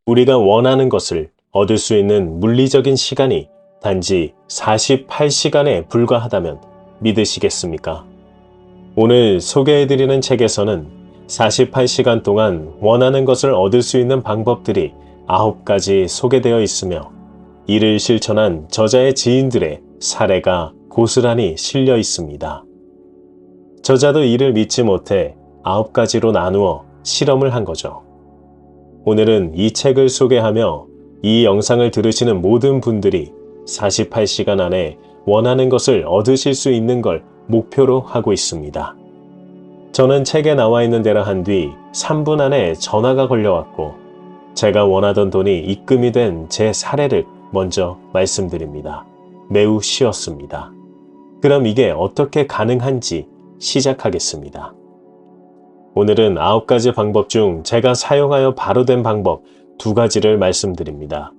우리가 원하는 것을 얻을 수 있는 물리적인 시간이 단지 48시간에 불과하다면 믿으시겠습니까? 오늘 소개해드리는 책에서는 48시간 동안 원하는 것을 얻을 수 있는 방법들이 9가지 소개되어 있으며 이를 실천한 저자의 지인들의 사례가 고스란히 실려 있습니다. 저자도 이를 믿지 못해 9가지로 나누어 실험을 한 거죠. 오늘은 이 책을 소개하며 이 영상을 들으시는 모든 분들이 48시간 안에 원하는 것을 얻으실 수 있는 걸 목표로 하고 있습니다. 저는 책에 나와 있는 대로 한 뒤 3분 안에 전화가 걸려왔고 제가 원하던 돈이 입금이 된 제 사례를 먼저 말씀드립니다. 매우 쉬웠습니다. 그럼 이게 어떻게 가능한지 시작하겠습니다. 오늘은 9가지 방법 중 제가 사용하여 바로 된 방법 2가지를 말씀드립니다.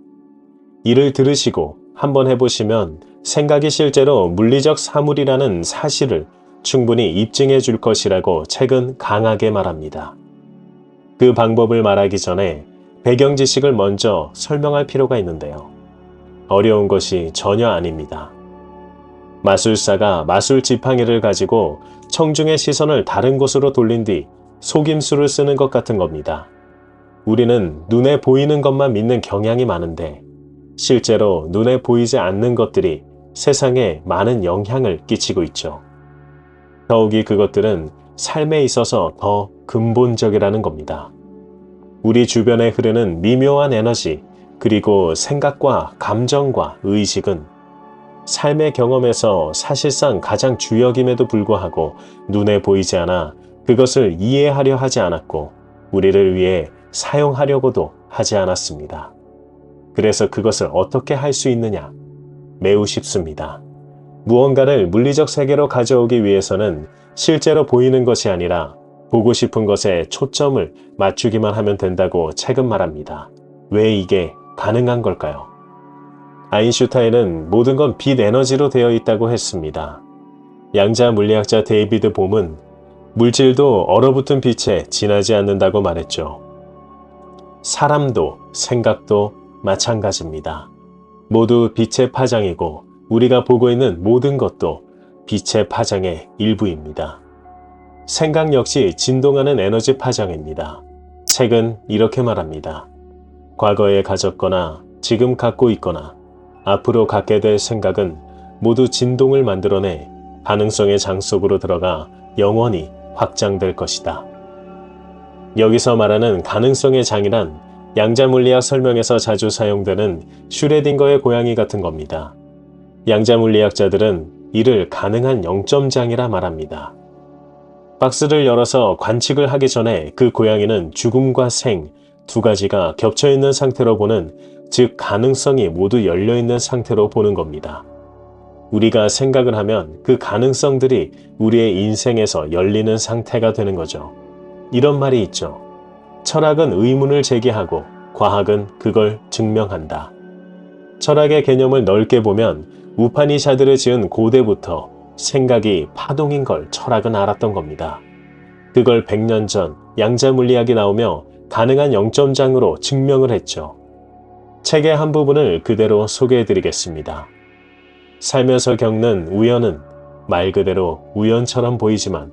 이를 들으시고 한번 해보시면 생각이 실제로 물리적 사물이라는 사실을 충분히 입증해 줄 것이라고 책은 강하게 말합니다. 그 방법을 말하기 전에 배경 지식을 먼저 설명할 필요가 있는데요. 어려운 것이 전혀 아닙니다. 마술사가 마술 지팡이를 가지고 청중의 시선을 다른 곳으로 돌린 뒤 속임수를 쓰는 것 같은 겁니다. 우리는 눈에 보이는 것만 믿는 경향이 많은데 실제로 눈에 보이지 않는 것들이 세상에 많은 영향을 끼치고 있죠. 더욱이 그것들은 삶에 있어서 더 근본적이라는 겁니다. 우리 주변에 흐르는 미묘한 에너지, 그리고 생각과 감정과 의식은 삶의 경험에서 사실상 가장 주역임에도 불구하고 눈에 보이지 않아 그것을 이해하려 하지 않았고 우리를 위해 사용하려고도 하지 않았습니다. 그래서 그것을 어떻게 할 수 있느냐? 매우 쉽습니다. 무언가를 물리적 세계로 가져오기 위해서는 실제로 보이는 것이 아니라 보고 싶은 것에 초점을 맞추기만 하면 된다고 책은 말합니다. 왜 이게 가능한 걸까요? 아인슈타인은 모든 건 빛 에너지로 되어 있다고 했습니다. 양자 물리학자 데이비드 봄은 물질도 얼어붙은 빛에 지나지 않는다고 말했죠. 사람도 생각도 마찬가지입니다. 모두 빛의 파장이고 우리가 보고 있는 모든 것도 빛의 파장의 일부입니다. 생각 역시 진동하는 에너지 파장입니다. 책은 이렇게 말합니다. 과거에 가졌거나 지금 갖고 있거나 앞으로 갖게 될 생각은 모두 진동을 만들어내 가능성의 장 속으로 들어가 영원히 확장될 것이다. 여기서 말하는 가능성의 장이란 양자물리학 설명에서 자주 사용되는 슈레딩거의 고양이 같은 겁니다. 양자물리학자들은 이를 가능한 영점장이라 말합니다. 박스를 열어서 관측을 하기 전에 그 고양이는 죽음과 생 2가지가 겹쳐있는 상태로 보는, 즉 가능성이 모두 열려있는 상태로 보는 겁니다. 우리가 생각을 하면 그 가능성들이 우리의 인생에서 열리는 상태가 되는 거죠. 이런 말이 있죠. 철학은 의문을 제기하고 과학은 그걸 증명한다. 철학의 개념을 넓게 보면 우파니샤드를 지은 고대부터 생각이 파동인 걸 철학은 알았던 겁니다. 그걸 100년 전 양자물리학이 나오며 가능한 영점장으로 증명을 했죠. 책의 한 부분을 그대로 소개해드리겠습니다. 살면서 겪는 우연은 말 그대로 우연처럼 보이지만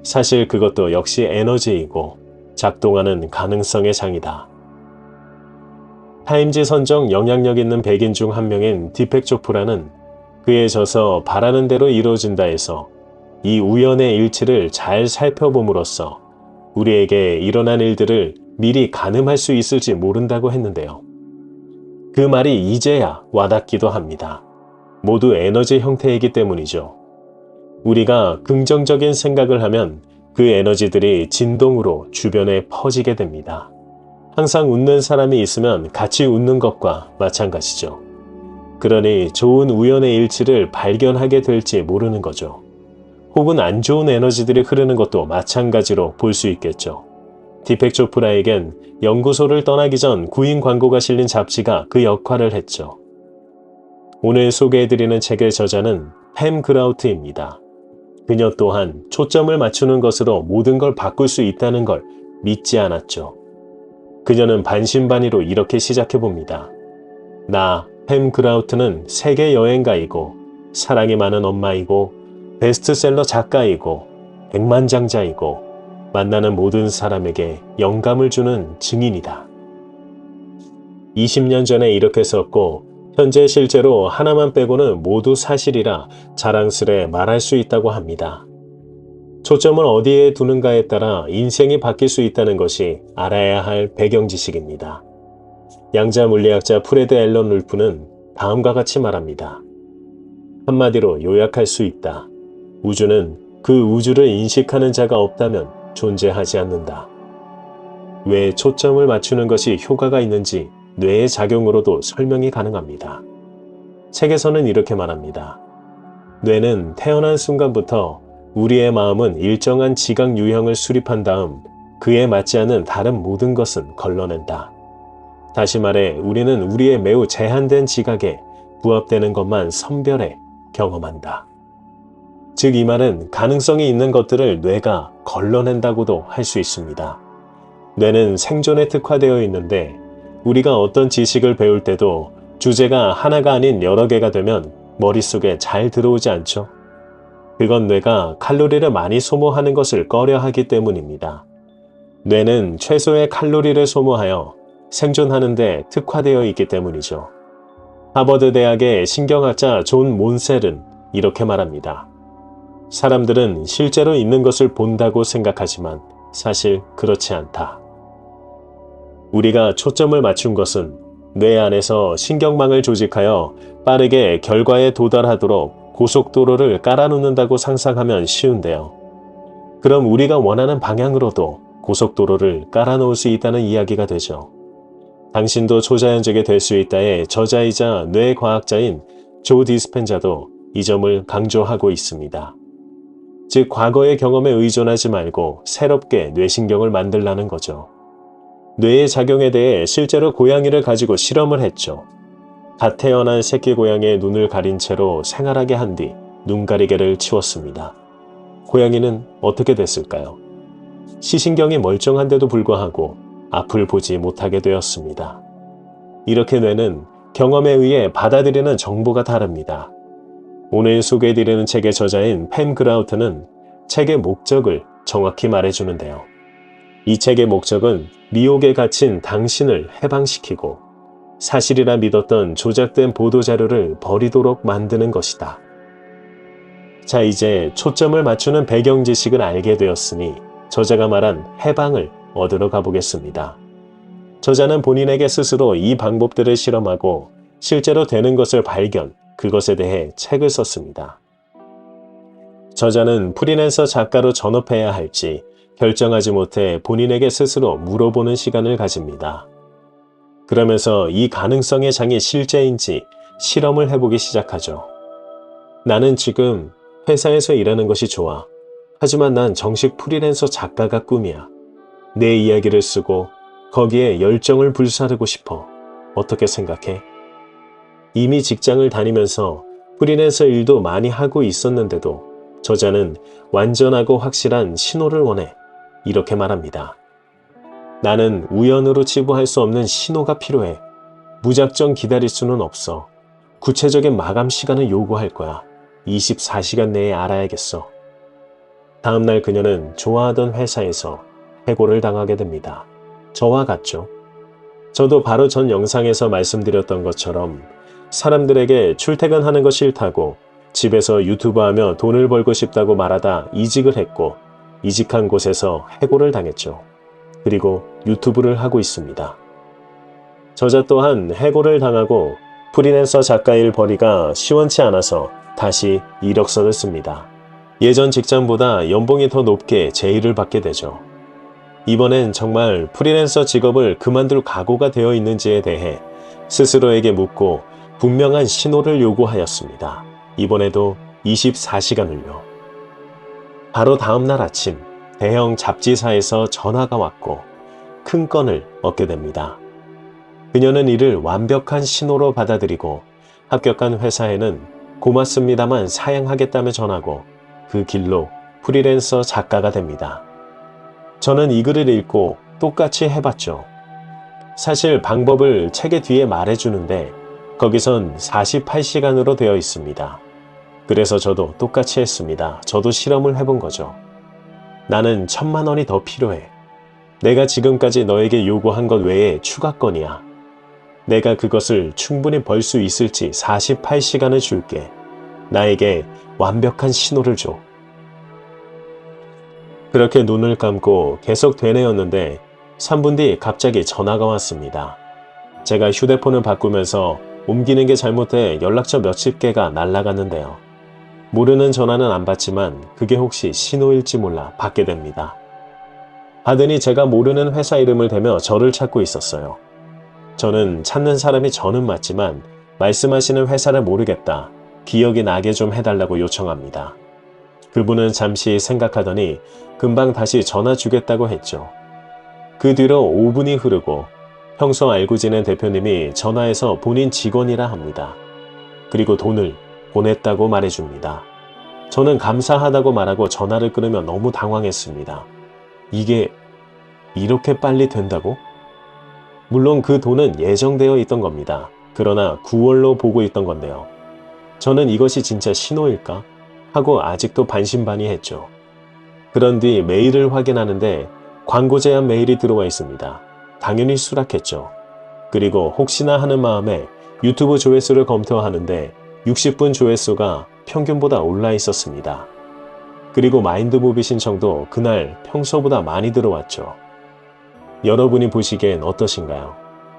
사실 그것도 역시 에너지이고 작동하는 가능성의 장이다. 타임지 선정 영향력 있는 백인 중 한 명인 디펙 조프라는 그에 져서 바라는 대로 이루어진다에서 이 우연의 일치를 잘 살펴봄으로써 우리에게 일어난 일들을 미리 가늠할 수 있을지 모른다고 했는데요. 그 말이 이제야 와닿기도 합니다. 모두 에너지 형태이기 때문이죠. 우리가 긍정적인 생각을 하면 그 에너지들이 진동으로 주변에 퍼지게 됩니다. 항상 웃는 사람이 있으면 같이 웃는 것과 마찬가지죠. 그러니 좋은 우연의 일치를 발견하게 될지 모르는 거죠. 혹은 안 좋은 에너지들이 흐르는 것도 마찬가지로 볼 수 있겠죠. 디펙 조프라에겐 연구소를 떠나기 전 구인 광고가 실린 잡지가 그 역할을 했죠. 오늘 소개해드리는 책의 저자는 팸 그라우트입니다. 그녀 또한 초점을 맞추는 것으로 모든 걸 바꿀 수 있다는 걸 믿지 않았죠. 그녀는 반신반의로 이렇게 시작해봅니다. 나, 팸 그라우트는 세계 여행가이고 사랑이 많은 엄마이고 베스트셀러 작가이고 백만장자이고 만나는 모든 사람에게 영감을 주는 증인이다. 20년 전에 이렇게 썼고 현재 실제로 하나만 빼고는 모두 사실이라 자랑스레 말할 수 있다고 합니다. 초점을 어디에 두는가에 따라 인생이 바뀔 수 있다는 것이 알아야 할 배경 지식입니다. 양자 물리학자 프레드 앨런 룰프는 다음과 같이 말합니다. 한마디로 요약할 수 있다. 우주는 그 우주를 인식하는 자가 없다면 존재하지 않는다. 왜 초점을 맞추는 것이 효과가 있는지 뇌의 작용으로도 설명이 가능합니다. 책에서는 이렇게 말합니다. 뇌는 태어난 순간부터 우리의 마음은 일정한 지각 유형을 수립한 다음 그에 맞지 않는 다른 모든 것은 걸러낸다. 다시 말해 우리는 우리의 매우 제한된 지각에 부합되는 것만 선별해 경험한다. 즉 이 말은 가능성이 있는 것들을 뇌가 걸러낸다고도 할 수 있습니다. 뇌는 생존에 특화되어 있는데 우리가 어떤 지식을 배울 때도 주제가 하나가 아닌 여러 개가 되면 머릿속에 잘 들어오지 않죠? 그건 뇌가 칼로리를 많이 소모하는 것을 꺼려하기 때문입니다. 뇌는 최소의 칼로리를 소모하여 생존하는 데 특화되어 있기 때문이죠. 하버드 대학의 신경학자 존 몬셀은 이렇게 말합니다. 사람들은 실제로 있는 것을 본다고 생각하지만 사실 그렇지 않다. 우리가 초점을 맞춘 것은 뇌 안에서 신경망을 조직하여 빠르게 결과에 도달하도록 고속도로를 깔아놓는다고 상상하면 쉬운데요. 그럼 우리가 원하는 방향으로도 고속도로를 깔아놓을 수 있다는 이야기가 되죠. 당신도 초자연적이 될 수 있다의 저자이자 뇌과학자인 조 디스펜자도 이 점을 강조하고 있습니다. 즉 과거의 경험에 의존하지 말고 새롭게 뇌신경을 만들라는 거죠. 뇌의 작용에 대해 실제로 고양이를 가지고 실험을 했죠. 갓 태어난 새끼 고양이의 눈을 가린 채로 생활하게 한 뒤 눈가리개를 치웠습니다. 고양이는 어떻게 됐을까요? 시신경이 멀쩡한데도 불구하고 앞을 보지 못하게 되었습니다. 이렇게 뇌는 경험에 의해 받아들이는 정보가 다릅니다. 오늘 소개해드리는 책의 저자인 팸 그라우트는 책의 목적을 정확히 말해주는데요. 이 책의 목적은 미혹에 갇힌 당신을 해방시키고 사실이라 믿었던 조작된 보도자료를 버리도록 만드는 것이다. 자, 이제 초점을 맞추는 배경 지식을 알게 되었으니 저자가 말한 해방을 얻으러 가보겠습니다. 저자는 본인에게 스스로 이 방법들을 실험하고 실제로 되는 것을 발견, 그것에 대해 책을 썼습니다. 저자는 프리랜서 작가로 전업해야 할지 결정하지 못해 본인에게 스스로 물어보는 시간을 가집니다. 그러면서 이 가능성의 장이 실제인지 실험을 해보기 시작하죠. 나는 지금 회사에서 일하는 것이 좋아. 하지만 난 정식 프리랜서 작가가 꿈이야. 내 이야기를 쓰고 거기에 열정을 불사르고 싶어. 어떻게 생각해? 이미 직장을 다니면서 프리랜서 일도 많이 하고 있었는데도 저자는 완전하고 확실한 신호를 원해. 이렇게 말합니다. 나는 우연으로 치부할 수 없는 신호가 필요해. 무작정 기다릴 수는 없어. 구체적인 마감 시간을 요구할 거야. 24시간 내에 알아야겠어. 다음날 그녀는 좋아하던 회사에서 해고를 당하게 됩니다. 저와 같죠? 저도 바로 전 영상에서 말씀드렸던 것처럼 사람들에게 출퇴근하는 거 싫다고 집에서 유튜브하며 돈을 벌고 싶다고 말하다 이직을 했고 이직한 곳에서 해고를 당했죠. 그리고 유튜브를 하고 있습니다. 저자 또한 해고를 당하고 프리랜서 작가 일 벌이가 시원치 않아서 다시 이력서를 씁니다. 예전 직장보다 연봉이 더 높게 제의를 받게 되죠. 이번엔 정말 프리랜서 직업을 그만둘 각오가 되어 있는지에 대해 스스로에게 묻고 분명한 신호를 요구하였습니다. 이번에도 24시간을요. 바로 다음날 아침 대형 잡지사에서 전화가 왔고 큰 건을 얻게 됩니다. 그녀는 이를 완벽한 신호로 받아들이고 합격한 회사에는 고맙습니다만 사양하겠다며 전하고 그 길로 프리랜서 작가가 됩니다. 저는 이 글을 읽고 똑같이 해봤죠. 사실 방법을 책의 뒤에 말해주는데 거기선 48시간으로 되어 있습니다. 그래서 저도 똑같이 했습니다. 저도 실험을 해본 거죠. 나는 1,000만 원이 더 필요해. 내가 지금까지 너에게 요구한 것 외에 추가 건이야. 내가 그것을 충분히 벌 수 있을지 48시간을 줄게. 나에게 완벽한 신호를 줘. 그렇게 눈을 감고 계속 되뇌었는데 3분 뒤 갑자기 전화가 왔습니다. 제가 휴대폰을 바꾸면서 옮기는 게 잘못돼 연락처 몇십 개가 날아갔는데요. 모르는 전화는 안 받지만 그게 혹시 신호일지 몰라 받게 됩니다. 받으니 제가 모르는 회사 이름을 대며 저를 찾고 있었어요. 저는 찾는 사람이 저는 맞지만 말씀하시는 회사를 모르겠다. 기억이 나게 좀 해달라고 요청합니다. 그분은 잠시 생각하더니 금방 다시 전화 주겠다고 했죠. 그 뒤로 5분이 흐르고 평소 알고 지낸 대표님이 전화해서 본인 직원이라 합니다. 그리고 돈을 보냈다고 말해줍니다. 저는 감사하다고 말하고 전화를 끊으며 너무 당황했습니다. 이게 이렇게 빨리 된다고? 물론 그 돈은 예정되어 있던 겁니다. 그러나 9월로 보고 있던 건데요. 저는 이것이 진짜 신호일까? 하고 아직도 반신반의했죠. 그런 뒤 메일을 확인하는데 광고 제한 메일이 들어와 있습니다. 당연히 수락했죠. 그리고 혹시나 하는 마음에 유튜브 조회수를 검토하는데 60분 조회수가 평균보다 올라 있었습니다. 그리고 마인드무비 신청도 그날 평소보다 많이 들어왔죠. 여러분이 보시기엔 어떠신가요?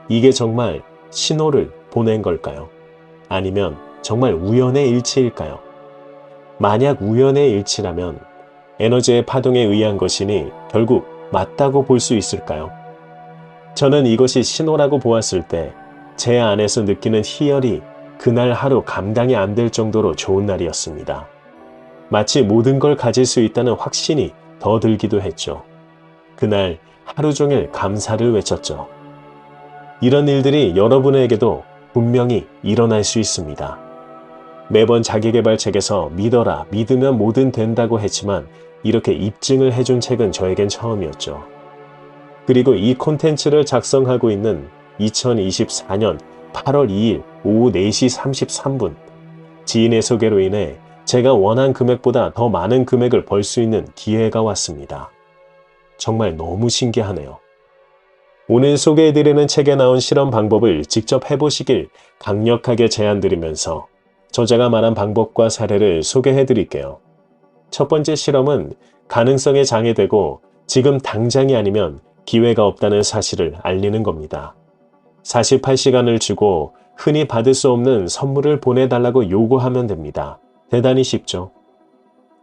이게 정말 신호를 보낸 걸까요? 아니면 정말 우연의 일치일까요? 만약 우연의 일치라면 에너지의 파동에 의한 것이니 결국 맞다고 볼 수 있을까요? 저는 이것이 신호라고 보았을 때 제 안에서 느끼는 희열이 그날 하루 감당이 안 될 정도로 좋은 날이었습니다. 마치 모든 걸 가질 수 있다는 확신이 더 들기도 했죠. 그날 하루 종일 감사를 외쳤죠. 이런 일들이 여러분에게도 분명히 일어날 수 있습니다. 매번 자기계발 책에서 믿어라, 믿으면 뭐든 된다고 했지만 이렇게 입증을 해준 책은 저에겐 처음이었죠. 그리고 이 콘텐츠를 작성하고 있는 2024년 8월 2일 오후 4시 33분 지인의 소개로 인해 제가 원한 금액보다 더 많은 금액을 벌 수 있는 기회가 왔습니다. 정말 너무 신기하네요. 오늘 소개해드리는 책에 나온 실험 방법을 직접 해보시길 강력하게 제안드리면서 저자가 말한 방법과 사례를 소개해드릴게요. 첫 번째 실험은 가능성에 장애되고 지금 당장이 아니면 기회가 없다는 사실을 알리는 겁니다. 48시간을 주고 흔히 받을 수 없는 선물을 보내달라고 요구하면 됩니다. 대단히 쉽죠?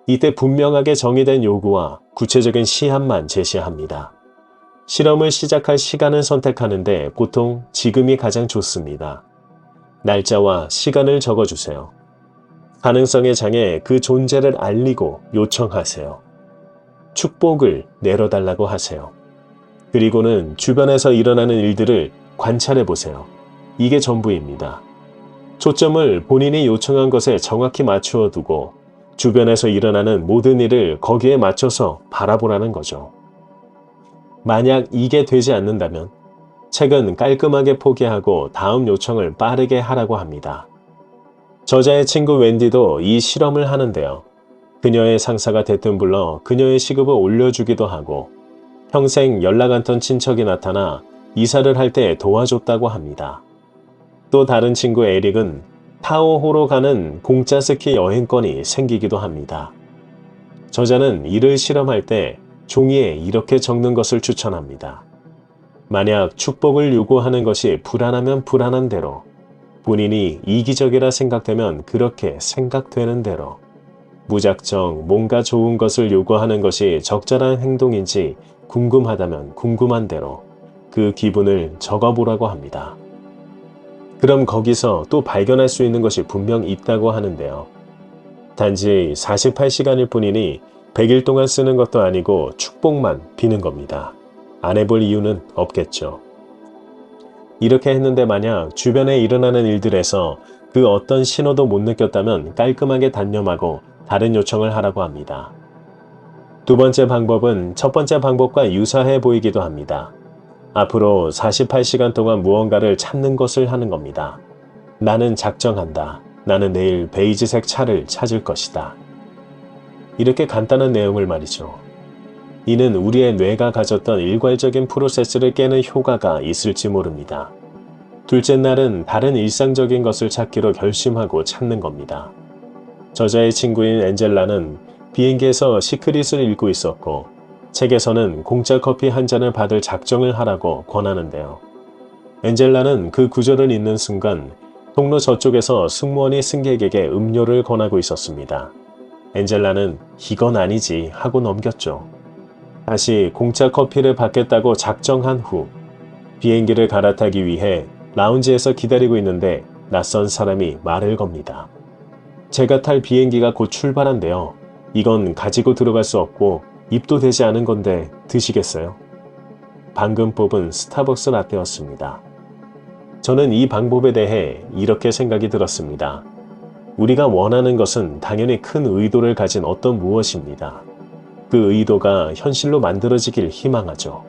이때 분명하게 정의된 요구와 구체적인 시한만 제시합니다. 실험을 시작할 시간을 선택하는데 보통 지금이 가장 좋습니다. 날짜와 시간을 적어주세요. 가능성의 장에 그 존재를 알리고 요청하세요. 축복을 내려달라고 하세요. 그리고는 주변에서 일어나는 일들을 관찰해보세요. 이게 전부입니다. 초점을 본인이 요청한 것에 정확히 맞추어 두고 주변에서 일어나는 모든 일을 거기에 맞춰서 바라보라는 거죠. 만약 이게 되지 않는다면 책은 깔끔하게 포기하고 다음 요청을 빠르게 하라고 합니다. 저자의 친구 웬디도 이 실험을 하는데요. 그녀의 상사가 대뜸 불러 그녀의 시급을 올려주기도 하고 평생 연락 않던 친척이 나타나 이사를 할 때 도와줬다고 합니다. 또 다른 친구 에릭은 타오호로 가는 공짜 스키 여행권이 생기기도 합니다. 저자는 이를 실험할 때 종이에 이렇게 적는 것을 추천합니다. 만약 축복을 요구하는 것이 불안하면 불안한 대로, 본인이 이기적이라 생각되면 그렇게 생각되는 대로, 무작정 뭔가 좋은 것을 요구하는 것이 적절한 행동인지 궁금하다면 궁금한 대로 그 기분을 적어보라고 합니다. 그럼 거기서 또 발견할 수 있는 것이 분명 있다고 하는데요. 단지 48시간일 뿐이니 100일 동안 쓰는 것도 아니고 축복만 비는 겁니다. 안 해볼 이유는 없겠죠. 이렇게 했는데 만약 주변에 일어나는 일들에서 그 어떤 신호도 못 느꼈다면 깔끔하게 단념하고 다른 요청을 하라고 합니다. 두 번째 방법은 첫 번째 방법과 유사해 보이기도 합니다. 앞으로 48시간 동안 무언가를 찾는 것을 하는 겁니다. 나는 작정한다. 나는 내일 베이지색 차를 찾을 것이다. 이렇게 간단한 내용을 말이죠. 이는 우리의 뇌가 가졌던 일괄적인 프로세스를 깨는 효과가 있을지 모릅니다. 둘째 날은 다른 일상적인 것을 찾기로 결심하고 찾는 겁니다. 저자의 친구인 엔젤라는 비행기에서 시크릿을 읽고 있었고, 책에서는 공짜 커피 한 잔을 받을 작정을 하라고 권하는데요. 엔젤라는 그 구절을 읽는 순간 통로 저쪽에서 승무원이 승객에게 음료를 권하고 있었습니다. 엔젤라는 이건 아니지 하고 넘겼죠. 다시 공짜 커피를 받겠다고 작정한 후 비행기를 갈아타기 위해 라운지에서 기다리고 있는데 낯선 사람이 말을 겁니다. 제가 탈 비행기가 곧 출발한대요. 이건 가지고 들어갈 수 없고 입도 되지 않은 건데 드시겠어요? 방금 뽑은 스타벅스 라떼였습니다. 저는 이 방법에 대해 이렇게 생각이 들었습니다. 우리가 원하는 것은 당연히 큰 의도를 가진 어떤 무엇입니다. 그 의도가 현실로 만들어지길 희망하죠.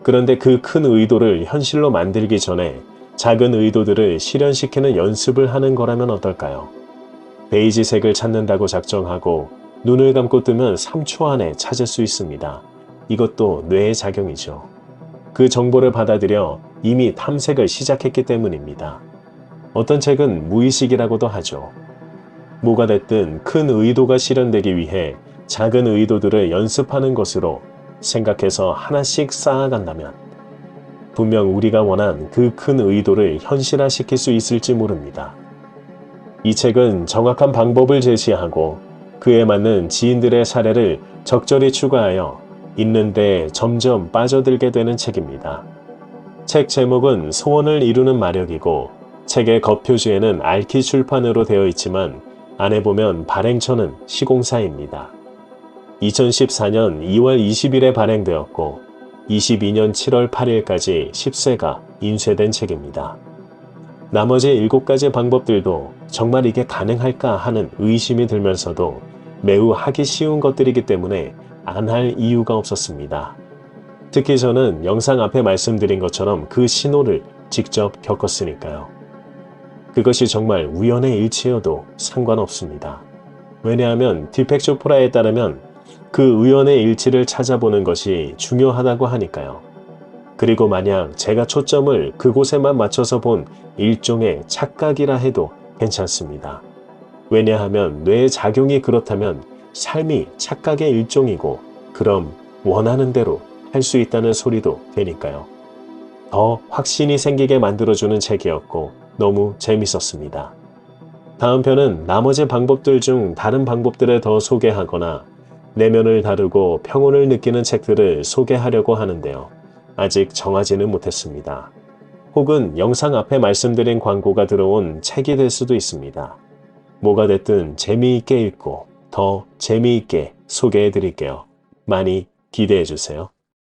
그런데 그 큰 의도를 현실로 만들기 전에 작은 의도들을 실현시키는 연습을 하는 거라면 어떨까요? 베이지색을 찾는다고 작정하고 눈을 감고 뜨면 3초 안에 찾을 수 있습니다. 이것도 뇌의 작용이죠. 그 정보를 받아들여 이미 탐색을 시작했기 때문입니다. 어떤 책은 무의식이라고도 하죠. 뭐가 됐든 큰 의도가 실현되기 위해 작은 의도들을 연습하는 것으로 생각해서 하나씩 쌓아간다면 분명 우리가 원한 그 큰 의도를 현실화시킬 수 있을지 모릅니다. 이 책은 정확한 방법을 제시하고 그에 맞는 지인들의 사례를 적절히 추가하여 읽는데 점점 빠져들게 되는 책입니다. 책 제목은 소원을 이루는 마력이고 책의 겉표지에는 알키 출판으로 되어 있지만 안에 보면 발행처는 시공사입니다. 2014년 2월 20일에 발행되었고 22년 7월 8일까지 10쇄가 인쇄된 책입니다. 나머지 7가지 방법들도 정말 이게 가능할까 하는 의심이 들면서도 매우 하기 쉬운 것들이기 때문에 안 할 이유가 없었습니다. 특히 저는 영상 앞에 말씀드린 것처럼 그 신호를 직접 겪었으니까요. 그것이 정말 우연의 일치여도 상관없습니다. 왜냐하면 디펙 쇼프라에 따르면 그 우연의 일치를 찾아보는 것이 중요하다고 하니까요. 그리고 만약 제가 초점을 그곳에만 맞춰서 본 일종의 착각이라 해도 괜찮습니다. 왜냐하면 뇌의 작용이 그렇다면 삶이 착각의 일종이고 그럼 원하는 대로 할 수 있다는 소리도 되니까요. 더 확신이 생기게 만들어주는 책이었고 너무 재밌었습니다. 다음 편은 나머지 방법들 중 다른 방법들을 더 소개하거나 내면을 다루고 평온을 느끼는 책들을 소개하려고 하는데요. 아직 정하지는 못했습니다. 혹은 영상 앞에 말씀드린 광고가 들어온 책이 될 수도 있습니다. 뭐가 됐든 재미있게 읽고 더 재미있게 소개해 드릴게요. 많이 기대해 주세요.